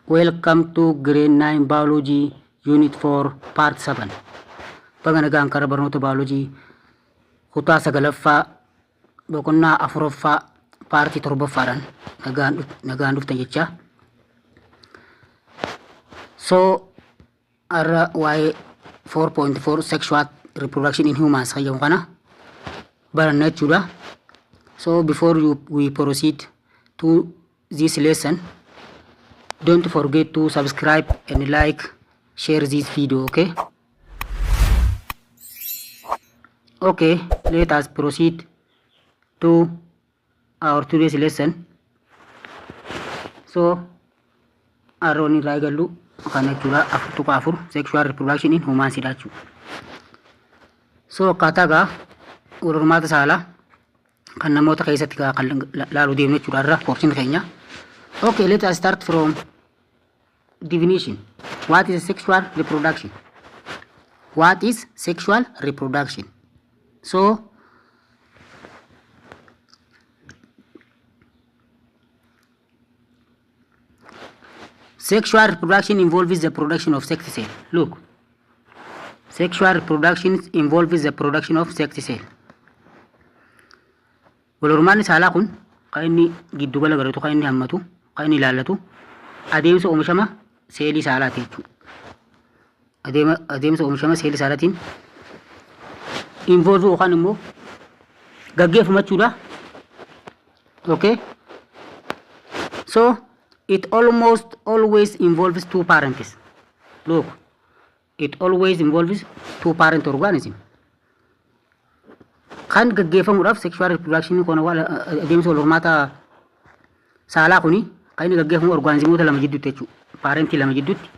Welcome to grade 9 biology unit 4 part 7. Baga nagaan kara barnoota biology kutaa sagalaffaa boqonnaa afuraffaa paartii torbaffaadhaan nagaan dhuftan jecha. So arra waa'ee 4.4 sexual reproduction in humans hayyamu kana baranna jechuudha. So before we proceed to this lesson, don't forget to subscribe and like, share this video, okay? Okay, let us proceed to our today's lesson. So, Aroni Ragalu, Kanakura, after sexual reproduction in humans. So, Kataga, Urumata Sala, Kanamota Kaisatika, Lalu Natura, portion Kenya. Okay, let us start from definition. What is sexual reproduction? What is sexual reproduction? So, sexual reproduction involves the production of sex cell. Look, sexual reproduction involves the production of sex cell. Walormaan saalaa kun kan inni giddu gala garatu, kan inni hammatu, kan inni ilaallatu adeemsa oomishama seelii saalaati jechuudha. Adeemsa oomishama seelii saalaatiin involve yookaan immoo gaggeeffama jechuudha. Okay? So it almost always involves two parents. Look, it always involves two parent organism. Kan gaggeeffamuudhaaf sexual reproduction kun adeemsa walhormaata saalaa kuni kan inni gaggeeffamu orgaanizimoota lama jidduutti jechuudha. Paarentii lama jidduutti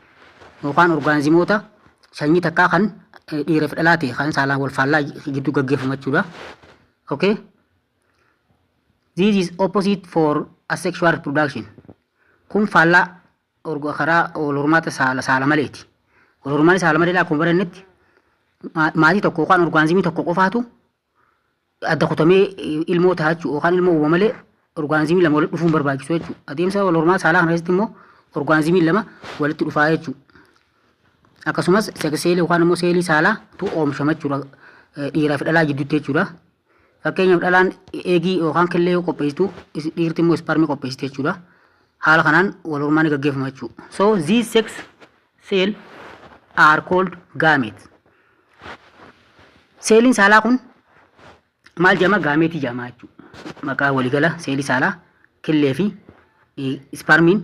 yookaan orgaanizimoota sanyii takkaa kan dhiiraaf dhalaa ta'e kan saalaan wal faallaa jidduu gaggeeffamu jechuudha. Okay? This is opposite for asexual reproduction. Kun faallaa karaa walhormaata saala maleeti. Walhormaanni saala malee akkuma barannetti maatii tokko yookaan orgaanizimii tokko qofaatu adda kutamee ilmoo ta'a jechuudha yookaan ilmoo uuma malee orgaanizimii lama walitti dhufuun barbaachisu jechuudha. Adeemsa walhormaata saalaa kana keessatti immoo orgaanizimii lama walitti dhufaa jechuudha. Akkasumas seelii yookaan immoo seelii saalaatu oomishama jechuudha dhiiraa fi dhalaa jidduutti jechuudha. Fakkeenyaaf dhalaan eegii yookaan killee yoo qopheessitu dhiirti immoo isparmii qopheessite jechuudha. Haala kanaan walhormaanni gaggeeffama jechuudha. So these sex cell are called gametes. Seeliin saalaa kun maal jedhama? Gaameetii jedhama jechuudha. Maqaa waliigala seelii saalaa killee fi isparmiin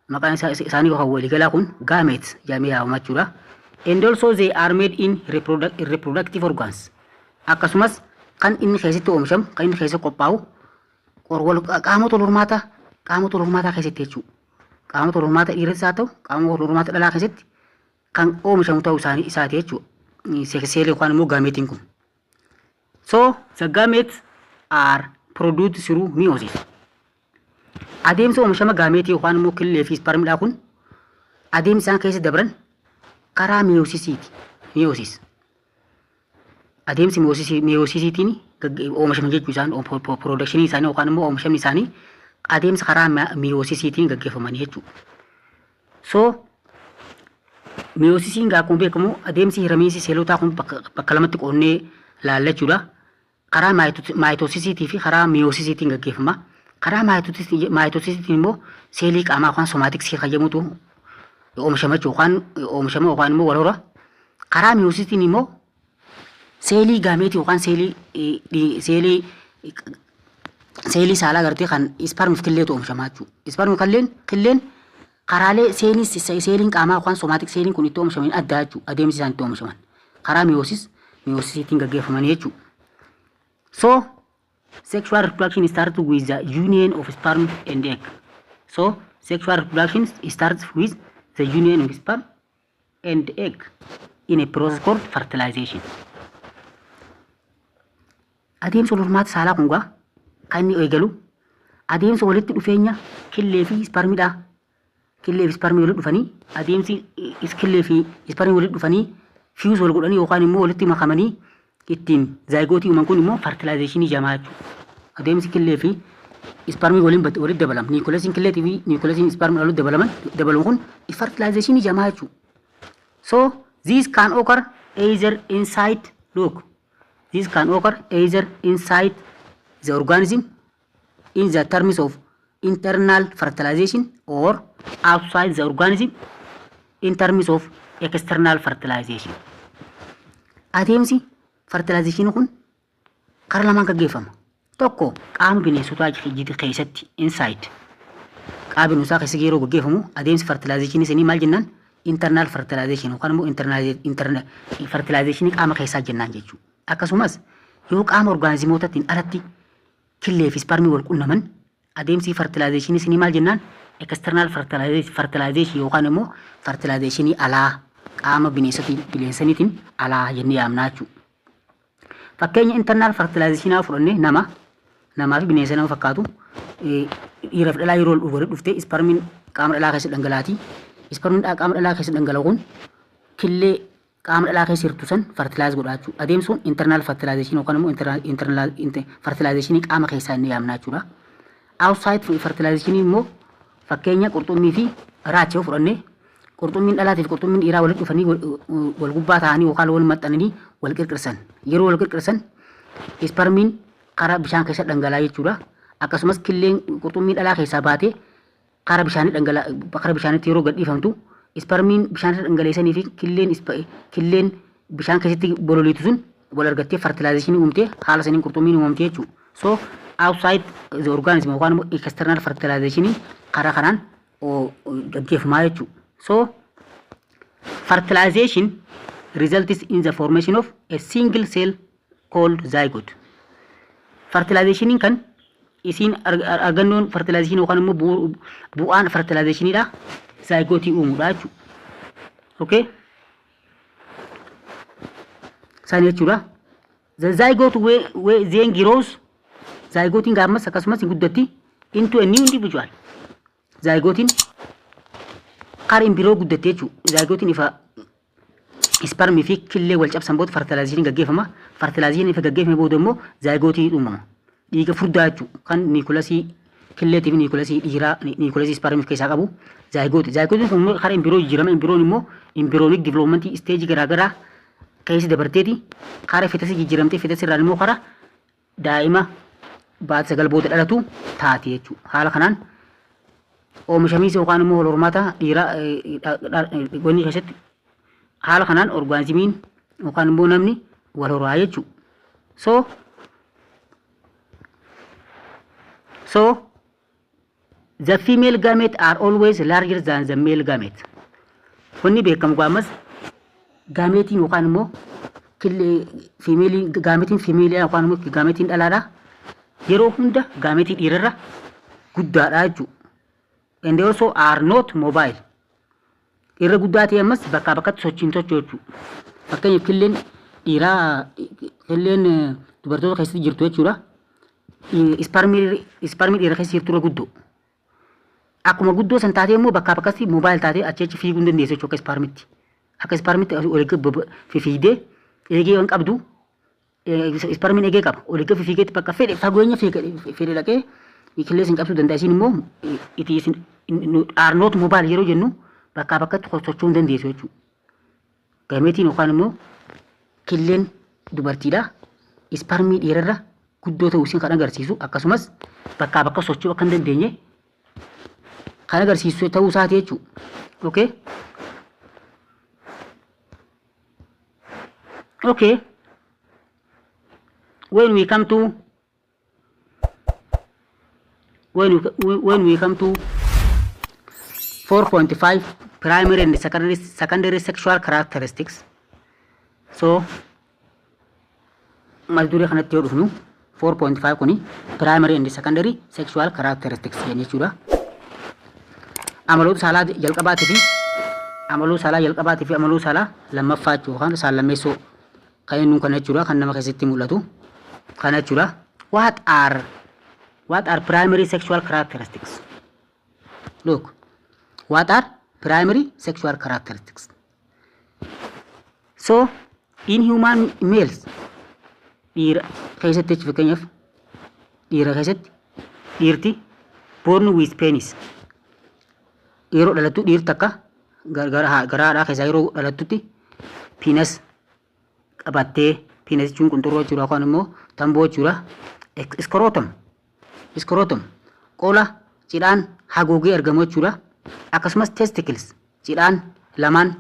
maqaan isaanii yookaan waliigalaa kun gametes jedhamee yaamama jechuudha. And also they are made in reproductive organs. Akkasumas kan inni keessatti oomishamu, kan inni keessatti qophaa'u qaamota walhormaataa keessatti jechuudha. Qaamota walhormaata dhiirris haa ta'u, qaamota walhormaata dhalaa keessatti kan oomishamu ta'uu isaati jechuudha. Seelii yookaan immoo gaameetiin kun. So the gametes are produced through meiosis. Adeemsa oomishama gaameetii yookaan immoo killee fi isparmiidhaa kun adeemsa isaan keessa dabran karaa meiyosisiiti. Meiosis. Adeemsi meiyosisiitiin oomishaman jechuu isaan production isaanii yookaan immoo oomishamni isaanii adeemsa karaa meiyosisiitiin gaggeeffamanii jechuudha. So meiyosisiin akkuma beekamu adeemsi hiramiinsi seelotaa kun bakka lamatti qoonnee laalla jechuudha. Karaa maayitoosisiitii fi karaa meiyosisiitiin gaggeeffama. Karaa maayitoosisiitiin immoo seelii qaamaa yookaan somaatik seel jedhamutu oomishama yookaan immoo walhora. Karaa meiyosisiitiin immoo seelii gaameetii yookaan seelii saalaa gartee kan isparmiif killeetu oomishama jechuudha. Isparmiif killeen karaalee seeliin qaamaa yookaan somaatik seeliin kun itti oomishaman adda jechuudha. Adeemsi isaan itti oomishaman karaa meiyosisiitiin gaggeeffamanii jechuudha. So sexual reproduction starts with the union of sperm and egg. So sexual reproduction starts with the union of sperm and egg in a process called fertilization. Adeemsa walhormaata saalaa kun kan inni eegalu adeemsa walitti dhufeenya killee fi isparmiidha. Killee fi isparmii walitti dhufanii adeemsi killee fi isparmii walitti dhufanii fuse wal godhanii yookaan immoo walitti makamanii ittiin zaayigootii uuman kun immoo fertilization jedhama jechuudha. Adeemsi killee fi spermii walitti dabalam niikoolasiin killeetii fi niikoolasiin spermii walitti dabaluun kun fertilization jamaa jechuudha. So this can occur either inside this can occur either inside the organism in the terms of internal fertilization or outside the organism in terms of external fertilization. Adeemsi fertilization kun karaa lamaan gaggeeffama. Tokko qaama bineensotaa keessatti inside qaama bineensotaa keessa yeroo gaggeeffamu adeemsi fertilization isinii maal jennaan internal fertilization yookaan immoo internal fertilization qaama keessaa jennaan jechuudha. Akkasumas yoo qaama orgaanizimootaatiin alatti killee fi spermii wal qunnaman adeemsi fertilization isinii maal jennaan external fertilization yookaan immoo fertilization alaa qaama bineensaniitiin alaa jennee yaamna jechuudha. Fakkeenya internal fertilization fudhannee namaa fi bineensa nama fakkaatu dhiiraaf dhalaa yeroo walitti dhuftee spermiin qaama dhalaa keessa dhangalaati. Spermiin qaama dhalaa keessa dhangala'u kun killee qaama dhalaa keessa jirtu san fertilize godha jechuudha. Adeemsi kun internal fertilization yookaan immoo internal fertilization qaama keessaa inni yaamna jechuudha. Outside fertilization immoo fakkeenya qurxummii fi raachoo fudhannee qurxummiin dhalaatii fi qurxummiin dhiiraa walitti dhufanii wal gubbaa ta'anii yookaan wal maxxananii wal qirqirsan. Yeroo wal qirqirsan spermiin karaa bishaan keessa dhangala'aa jechuudha. Akkasumas killeen qurxummii dhalaa keessaa baatee karaa bishaanitti yeroo gadhiifamtu spermiin bishaan dhangaleessanii fi killeen bishaan keessatti bololiitu sun wal argattee fertilization uumtee haala saniin qurxummiin uumamtee jechuudha. So outside the organism yookaan immoo external fertilization karaa kanaan gaggeeffamaa jechuudha. So fertilization results in the formation of a single cell called zygote. Fertilization kan isin argannoon fertilization yookaan immoo bu'aan fertilization dha zygote uumuudha jechuudha. Okay? Sani jechuudha. The zygote then grows zygote gaammas akkasumas guddatti into a new individual. Zygote karaa imbiroo guddattee jechuudha. Zygote ifa spermii fi killee wal cabsan booda fertilization gaggeeffama. Fertilization ifa gaggeeffame booda immoo zygote uumama. Dhiiga furdaa jechuudha. Kan niikolasii killeetii fi niikolasii dhiiraa niikolasii spermii keessaa qabu zygote. Zygote kun karaa imbiroo jijjiirama. Imbiroon immoo embryonic development stage garaagaraa keessa dabarteeti. Karaa fetasii jijjiiramtee fetasii irraan immoo karaa daa'ima baata sagal booda dhalatu taati jechuudha. Haala kanaan oomishamiinsa yookaan immoo wal hormaata dhiiraa goonni keessatti haala kanaan orgaanizimiin yookaan immoo namni wal horaa jechuudha. So the female gamete are always larger than the male gamete. Wanni beekamu gaammas gaametiin yookaan immoo gaametiin fiimeelii yookaan immoo gaametiin dhalaadha. Yeroo hunda gaametiin dhiirarra guddaadha jechuudha. And they also are not mobile. Irra guddaa ta'e ammas bakkaa bakkatti sochiin socho'u jechuudha. Fakkeenyaaf killeen dhiiraa killeen dubartoota keessatti jirtu jechuudha. Spermii dhiira keessa jirtu irra guddoo. Akkuma guddoo san taatee immoo bakkaa bakkatti mobile taatee achi fiiguu hin dandeessu jechuudha akka spermiitti. Akka spermiitti ol fiigdee eegee waan qabdu spermiin eegee qaba. Ol fiigeetti bakka fedhe fageenya fedhe dhaqee killee sin qabsuu danda'a. Isin immoo are not mobile yeroo jennu bakkaa bakkatti socho'uu hin dandeessu jechuudha. Gameetiin yookaan immoo killeen dubartiidha. Spermii dhiirarra guddoo ta'uu isin kan agarsiisu akkasumas bakkaa bakka socho'uu akka hin dandeenye kan agarsiisu ta'uu isaati jechuudha. Okay? Okay. When we come to 4.5 primary and secondary sexual characteristics. So mazduri kanatti yoo dhufnu 4.5 kuni primary and secondary sexual characteristics jechuudha. Amaloota saalaa jalqabaatii fi amaluu saalaa lammaffaa yookaan saalammeessoo kan inni kana jechuudha kan nama keessatti mul'atu kana jechuudha. What are primary sexual characteristics? Look, what are primary sexual characteristics? So, in human males, dhiira keessatti fakkeenyaaf dhiira keessatti dhiirti born with penis yeroo dhalattu dhiirti takka garaadhaa keessaa yeroo dhalattutti penis qabattee penis jechuun qunxurroo jechuudha yookaan immoo tamboo jechuudha. Scrotum qola cidhaan haguugee argamu jechuudha. Akkasumas testicles cidhaan lamaan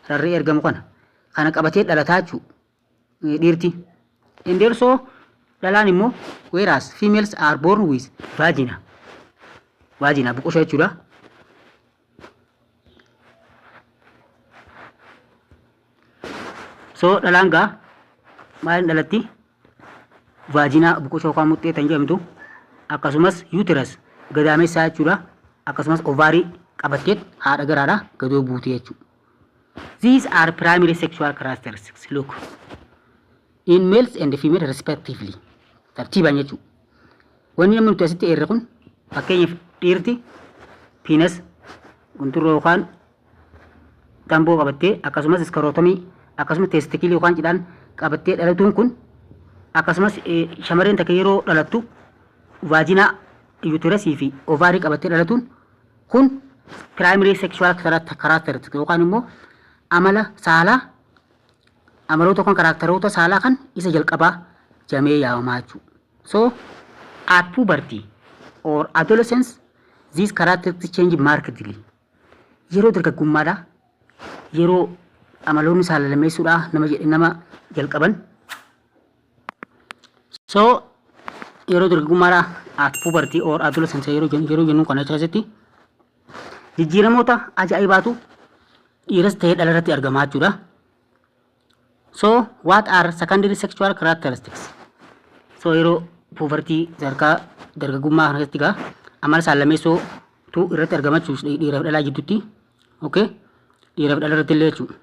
rarree argamu kana qabatee dhalataa jechuudha dhiirti. Indeersoo dhalaan immoo whereas females are born with vagina buqosha jechuudha. So dhalaan gaa maaliin dhalatti vagina buqosha yookaan muxxee tan jedhamtu akkasumas uterus gadaamessaa jechuudha. Akkasumas ovary qabattee haadha garaadhaa gadoo buutee jechuudha. These are primary sexual characteristics. Look, in males and females respectively. Tartiibaan jechuudha. Wanni namni nuti asitti eerre kun fakkeenyaaf dhiirti penis qunxurroo yookaan tamboo qabattee akkasumas scrotumii akkasumas testikilii yookaan cidhaan qabattee dhalatuun kun akkasumas shamarreen takka yeroo dhalattu vaaginaa uterusii fi ovaarii qabattee dhalatuun kun primary sexual characteristics yookaan immoo amala saalaa amaloota yookaan karakteroota saalaa kan isa jalqabaa jamee yaamamaa jechuudha. So at puberty or adolescence these characteristics change markedly. Yeroo dargaggummaadhaa yeroo amaloonni saala lameessuudhaa nama jalqaban. So yeroo dargaggummaadhaa at puberty or adolescence yeroo jennu kana keessatti jijjiiramoota ajaa'ibaatu dhiiras ta'ee dhala irratti argamaa jechuudha. So what are secondary sexual characteristics? So yeroo puberty sadarkaa dargaggummaa kana keessatti gaa amala saala lameessoo tu irratti argamachuu dhiiraaf dhalaa jidduutti. Okay? Dhiiraaf dhala irratti illee jechuudha.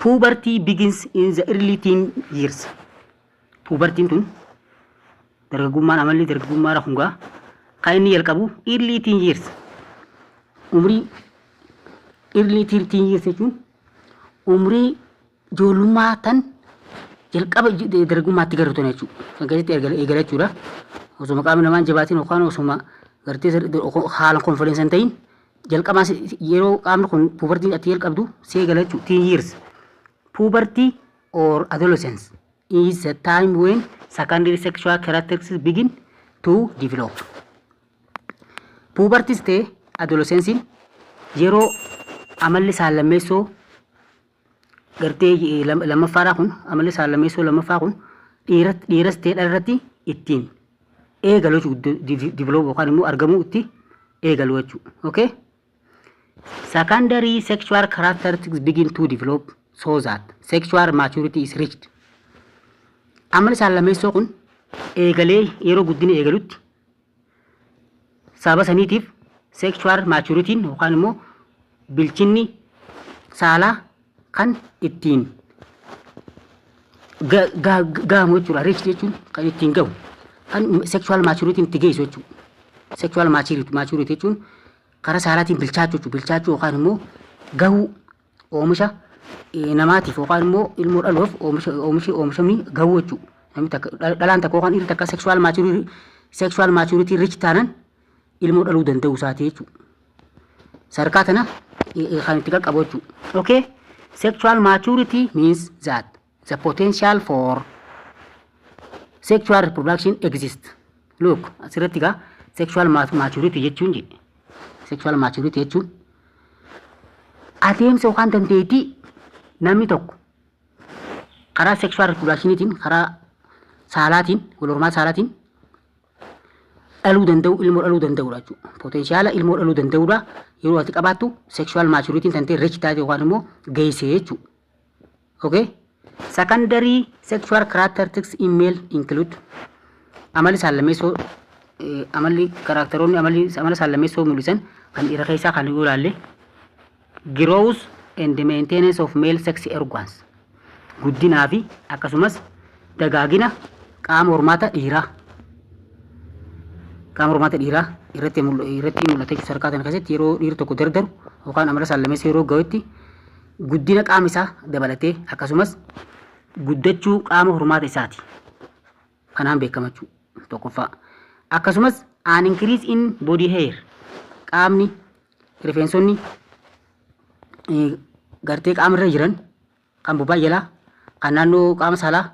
Puberty begins in the early teen years. Pubertiin tun dargaggummaan amalli dargaggummaa hungaa kan inni jalqabu early teen years. Umrii early teen years jechuun umrii ijoollummaa tan jalqaba dargaggummaatti gartuun jechuudha. Kan keessatti eegala jechuudha. Osuma qaamni namaan jabaatiin yookaan osuma gartee haala konfideensa hin ta'in jalqabaa yeroo qaamni kun pubertiin ati jalqabdu see eegala jechuudha. Teen years. Puberty or adolescence is the time when secondary sexual characteristics begin to develop. Puberty ta'e adolescensiin yeroo amalli saala lameessoo gartee lammaffaadhaa kun amalli saala lameessoo lammaffaa kun dhiiras ta'e dhala irratti ittiin eegalu jechuudha. Develop yookaan immoo argamuu itti eegalu jechuudha. Okay? Secondary sexual characteristics begin to develop so that sexual maturity is reached. Amalli saala lameessoo kun eegalee yeroo guddina eegalutti sababa saniitiif sexual maturitiin yookaan immoo bilchinni saalaa kan ittiin gaamu jechuudha. Reach jechuun kan ittiin gahu kan sexual maturitiin itti geessu jechuudha. Sexual maturity jechuun karaa saalaatiin bilchaachuu jechuudha. Bilchaachuu yookaan immoo gahuu oomisha namaatiif yookaan immoo ilmoo dhaluuf oomishamni gahuu jechuudha. Namni takka dhalaan takka yookaan dhiirri takka sexual maturity reach taanan ilmoo dhaluu danda'u isaati jechuudha. Sarkaa tana kan itti qaqqabu jechuudha. Okay? Sexual maturity means that the potential for sexual reproduction exists. Look, asirratti gaa sexual maturity jechuun jedhe. Sexual maturity jechuun adeemsa yookaan dandeettii namni tokko karaa sexual reproductionitiin karaa saalaatiin wal hormaata saalaatiin dhaluu danda'u ilmoo dhaluu danda'udha jechuudha. Potenshaala ilmoo dhaluu danda'udha yeroo ati qabaattu sexual maturitiin tantee reach taate yookaan immoo geessee jechuudha. Okay? Secondary sexual characteristics in male include amalli saala lameessoo amalli karakteroonni amala saala lameessoo mul'isan kan dhiira keessaa kan yoo ilaalle growth and maintenance of male sex organs guddinaa fi akkasumas dagaagina qaama hormaata dhiiraa. Qaama hormaata dhiiraa irratti mul'ata jechuudha. Sarkaa kana keessatti yeroo dhiirri tokko dardaru yookaan amala saala lameessoo yeroo ga'utti guddina qaama isaa dabalatee akkasumas guddachuu qaama hormaata isaati. Kanaan beekama jechuudha. Tokkoffaa. akkasumas an increase in body hair qaamni rifeensonni gartee qaamarra jiran kan bobaa jalaa kan naannoo qaama saalaa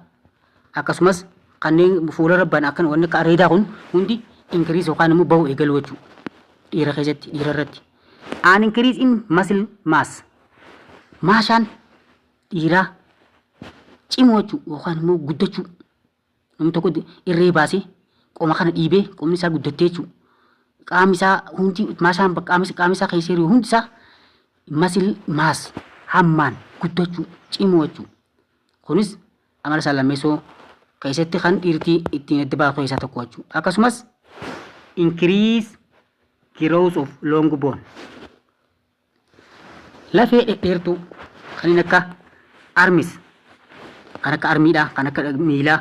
akkasumas kanneen fuula rabban akkan wanni akka areedaa kun hundi increase yookaan immoo bahu eegalu jechuudha dhiira keessatti dhiira irratti. An increase in muscle mass maashaan dhiiraa cimoo jechuudha yookaan immoo guddachuu namni tokko irree baasee qoma kana dhiibee qomni isaa guddattee jechuudha. Qaamni isaa hundi maashaan qaamni isaa keessa jiru hundi isaa muscle mass hammaan guddachuu cimoo jechuudha. Kunis amala saalammeessoo keessatti kan dhiirtii ittiin adda baafatu keessaa tokko jechuudha. Akkasumas increase growth of long bone lafee dhedheertuu kanneen akka armis kan akka armiidhaa kan akka miilaa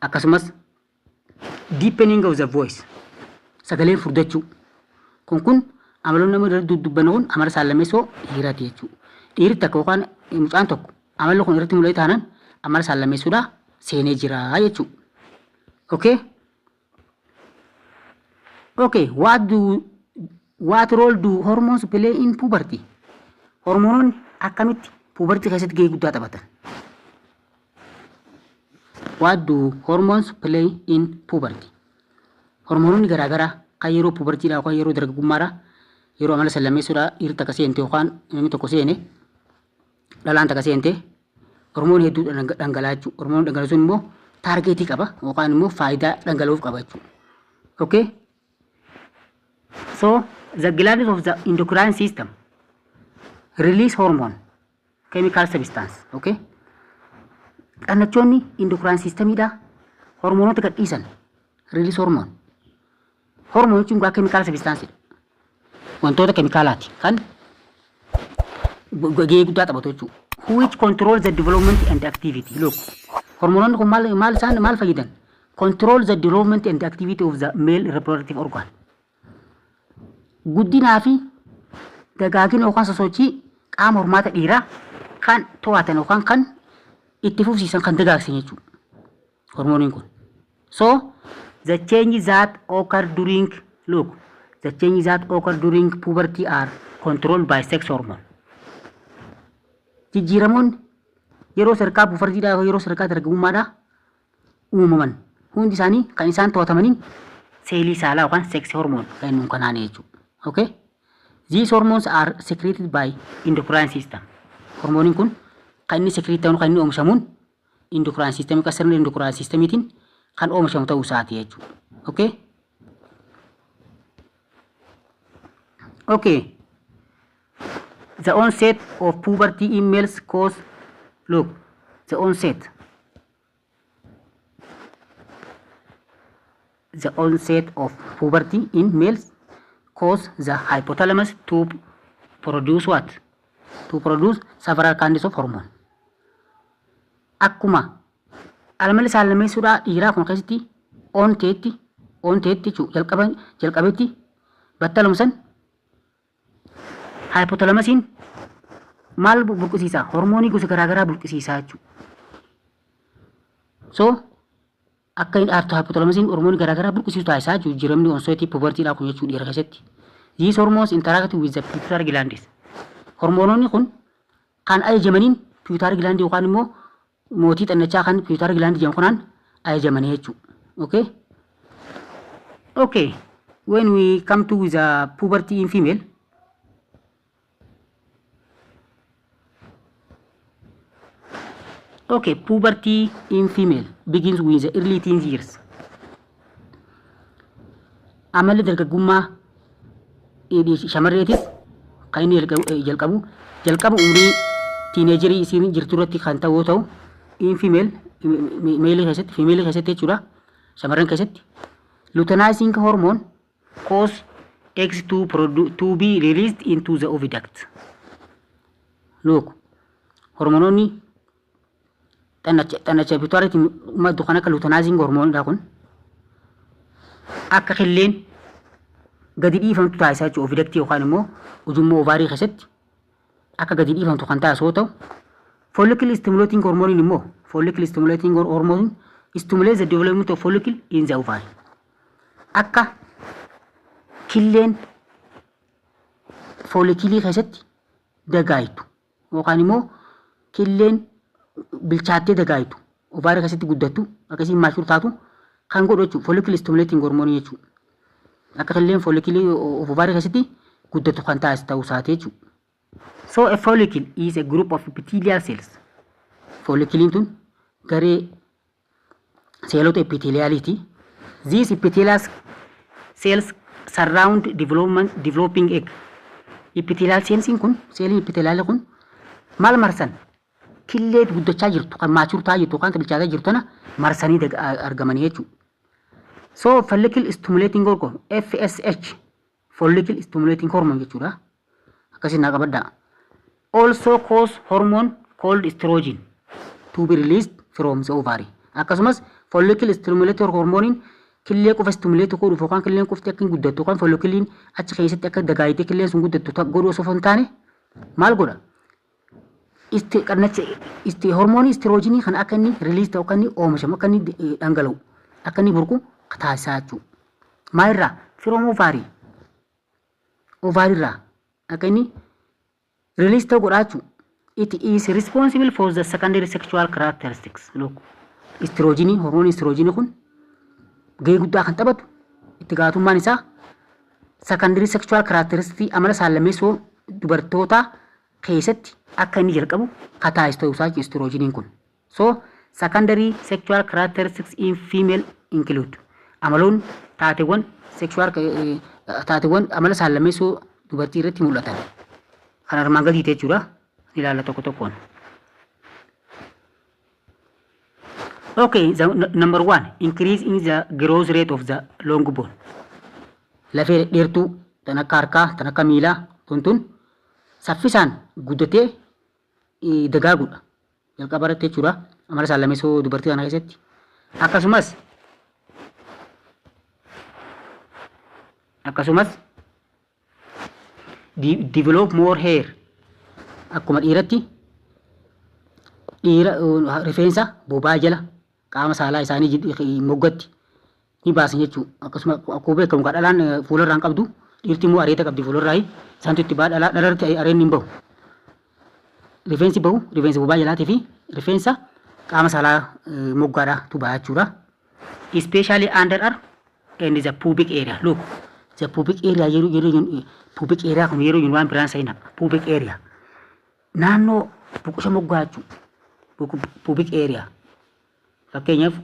akkasumas deepening of the voice sagaleen furdachuu kun amaloonni nama irratti dudubbanna kun amala saalammeessoo dhiiraati jechuudha. Dhiirri takka yookaan mucaan tokko amalli kun irratti mul'ate taanaan amala saalammeessuudhaa seenee jira jechuudha. Okay? Okay, what role do hormones play in puberty? Hormoononni akkamitti puberty keessatti gahee guddaa taphatan? What do hormones play in puberty? Hormoononni garaagaraa kan yeroo pubertiidhaa yookaan yeroo dargaggummaadhaa yeroo amala saalammeessuudhaa dhiirri takka seente yookaan namni tokko seene dhalaan takka seente hormoonii hedduu dhangala'aa jechuudha. Hormoonii dhangala'aa sun immoo taargeetii qaba yookaan immoo faayidaa dhangala'uuf qaba jechuudha. Okay? So the glands of the endocrine system release hormone chemical substance. Okay? Qannachoonni endocrine systemidha hormoonota gadhiisan release hormone. Hormone jechuun gaa chemical substance wantoota keemikaalaati kan gahee guddaa taphatu jechuudha. Which control the development and activity. Look, hormoononni kun maal fayyadan? Control the development and activity of the male reproductive organ. Guddinaa fi dagaagina yookaan sosochii qaama hormaata dhiiraa kan to'atan yookaan kan itti fufsiisan kan dagaagsan jechuudha. Hormooniin kun. So the changes that occur during puberty are controlled by sex hormone. Jijjiiramoonni yeroo sarkaa pubertiidhaa yeroo sarkaa dargaggummaadhaa uumaman hundi isaanii kan isaan to'atamaniin seelii saalaa yookaan sex hormone kan inni kanaan jechuudha. Okay? These hormones are secreted by endocrine system. Hormooniin kun kan inni secrete ta'uun kan inni oomishamuun endocrine system kan sirna endocrine systemiitiin kan oomishamu ta'uu isaati jechuudha. Okay? Okay. The onset of puberty in males cause, look, the onset of puberty in males cause the hypothalamus to produce what? To produce several kinds of hormone. Akkuma amalli saalammeessuudhaa dhiiraa kun keessatti onteetti jalqabetti battalumsan hypothalamusiin maal burqisiisa? Hormoonii gosa garaagaraa burqisiisaa jechuudha. So akka inni dhaartu hypothalamusiin hormoonii garaagaraa burqisiisu taasisaa jijjiiramni onseetii pubertiidhaa kun jechuudha dhiira keessatti. These hormones interact with the pituitary glands. Hormoononni kun kan ajajamaniin pituitary gland yookaan immoo mootii xannachaa kan pituitary gland jedhamu kanaan ajajamanii jechuudha. Okay? Okay. When we come to the puberty in female, okay, puberty in female begins with the early teen years. Amalli dargaggummaa shamarreetis kan inni jalqabu umrii tiineejerii isiin jirtu irratti kan ta'u yoo ta'u in female keessatti jechuudha. Shamarran keessatti luteinizing hormone cause eggs to be released into the oviduct. Look, hormoononni xannacha pituitariitiin maddu kan akka luteinizing hormoonidha kun akka qilleen gadi dhiifamtu taasisaa jechuudha. Ovidaktii yookaan immoo ujummoo ovaarii keessatti akka gadi dhiifamtu kan taasisu yoo ta'u follicle stimulating hormone immoo follicle stimulating hormone stimulates the development of follicle in the ovary. akka killeen follikilii keessatti dagaayitu yookaan immoo killeen bilchaattee dagaayitu ovaarii keessatti guddattu akkasiin maashuur taatu kan godhu jechuudha. Follicle stimulating hormone jechuudha. Akka killeen follikilii ovaarii keessatti guddattu kan taasisu ta'uu isaati jechuudha. So a follicle is a group of epithelial cells. Folliciliin tun garee seelota epitheliaaliti. These epithelial cells surround developing egg. Epithelial cells kun seeliin epithelial kun maal marsan? Killee guddachaa jirtu kan maashuur ta'aa jirtu kan bilchaataa jirtu tana marsanii argamanii jechuudha. So follicle stimulating hormone FSH follicle stimulating hormone jechuudha. Akkasiin naa qabaddaa. Also cause hormone called estrogen to be released from the ovary. Akkasumas follicle stimulating hormone killee qofa stimulate godhuuf yookaan killeen qofti akka hin guddattu yookaan follikiliin achi keessatti akka dagaayitee killeen sun guddattu godhuu osoo hin taane maal godha? Hormoonii estiroojiinii kan akka inni riliis ta'u akka inni oomishamu akka inni dhangala'u akka inni burqu taasisaa jechuudha. Maalirraa? Firoom ovaarii. Ovaariirraa akka inni riliis ta'u godhaa jechuudha. It is responsible for the secondary sexual characteristics. Look, estiroojiinii hormoonii estiroojiinii kun gahee guddaa kan taphatu itti gaafatamummaan isaa secondary sexual characteristics amala saallameessoo dubartootaa keessatti akka inni jalqabu taasisu ta'uu isaa estroogeniin kun. So secondary sexual characteristics in female include amaloon taateewwan amala saallameessoo dubartii irratti mul'atan kan armaan gadiiti jechuudha. Ilaalla tokko tokkoon. Okay, number 1, increase in the growth rate of the long bone. Lafee dheertuu tan akka harkaa tan akka miilaa tun saffisaan guddatee dagaagudha. Jalqaba irratti jechuudha. Amala saallameessoo dubartii kana keessatti. Akkasumas develop more hair. Akkuma dhiiratti rifeensa bobaa jala qaama saalaa isaanii moggatti ni baasan jechuudha. Akkasuma akkuma beekamu dhalaan fuularraan qabdu dhiirti immoo areeta qabdi fuularraa isaantu itti baa dhalarratti areenni hin bahu. Rifeensi bahu rifeensa bobaa jalaatii fi rifeensa qaama saalaa moggaadhaatu baha jechuudha. Especially under arm and the pubic area. Look, the pubic area pubic area kun yeroo waan biraan sayina pubic area naannoo buqusha moggaa jechuudha. Pubic area. Fakkeenyaaf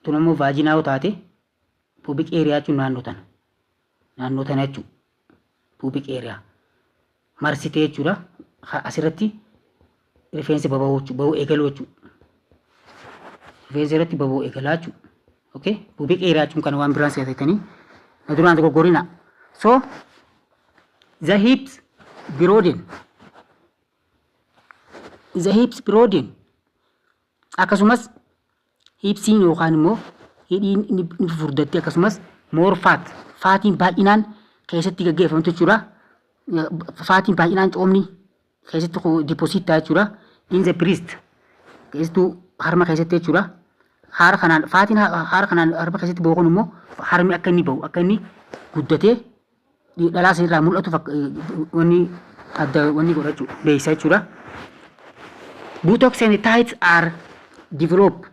tun immoo vaajinaa yoo taate pubic area jechuun naannoo tana jechuudha. Pubic area marsitee jechuudha. Asirratti rifeensi baba'uu eegaluu jechuudha. Rifeensi irratti baba'uu eegalaa jechuudha. Okay? Pubic area jechuun kan waan biraan seetatanii na duraan dogoggorina. So the hips broaden. The hips broaden. Akkasumas hipsiin yookaan immoo hidhiin ni furdatti akkasumas more faatiin baay'inaan keessatti gaggeeffamtu jechuudha. Faatiin baay'inaan coomni keessatti deposit ta'a jechuudha. In the breast keessattuu harma keessatti jechuudha. Faatiin haara kanaan harma keessatti ba'u kun immoo harmi akka inni ba'u akka inni guddatee dhalaa irraa mul'atu wanni godhachuu beeksisa jechuudha. Buttocks and thighs are develop.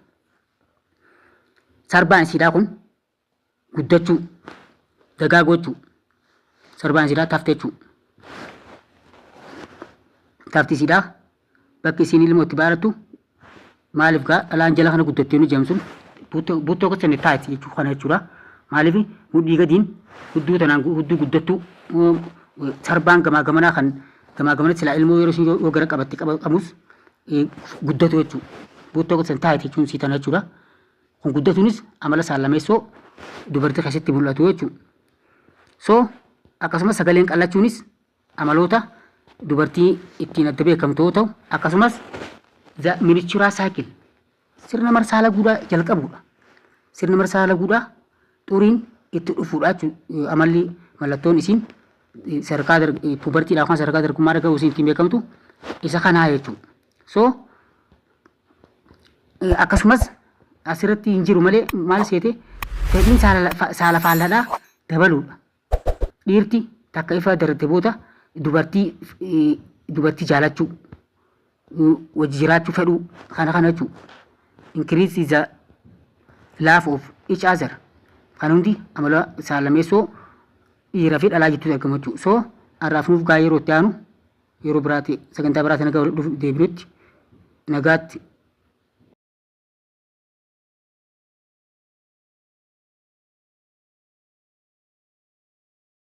Sarbaan isiidhaa kun guddachuu dagaagoo jechuudha. Sarbaan isiidhaa tafte jechuudha. Tafti isiidhaa bakki isiin ilmoo itti baadhattu maaliif gaa dhalaan jala kana guddattee nu jamsun buttocks and thighs jechuu kana jechuudha. Maaliif mudhii gadiin hudduu tanaan hudduu guddattuu sarbaan gamaa gamanatti silaa ilmoo yeroo isin gara qabatte qabamus guddatu jechuudha. Buttocks and thighs jechuun sii tana jechuudha. Kun guddatuunis amala saallameessoo dubartii keessatti mul'atu jechuudha. So akkasumas sagaleen qallachuunis amaloota dubartii ittiin adda beekamtu yoo ta'u akkasumas the menstrual cycle sirna marsaa laguudhaa jalqabuudha. Sirna marsaa laguudhaa xuriin itti dhufuudha jechuudha. Amalli mallattoon isiin sadarkaa pubertiidhaa yookaan sadarkaa dargummaa dhaga'uu isiin ittiin beekamtu isa kanaa jechuudha. So akkasumas asirratti hin jiru malee maal seete fedhiin saala faallaadhaa dabaluudha. Dhiirti takka ifa darate booda dubartii jaalachuu wajji jiraachuu fedhuu kana jechuudha. Increase the love of each other. Kan hundi amala saalameessoo dhiiraa fi dhalaa jettuu argamu jechuudha. So har'aaf nuuf gaa'ee yeroo itti aanu yeroo biraatti sagantaa biraatti nagaa deebinutti nagaatti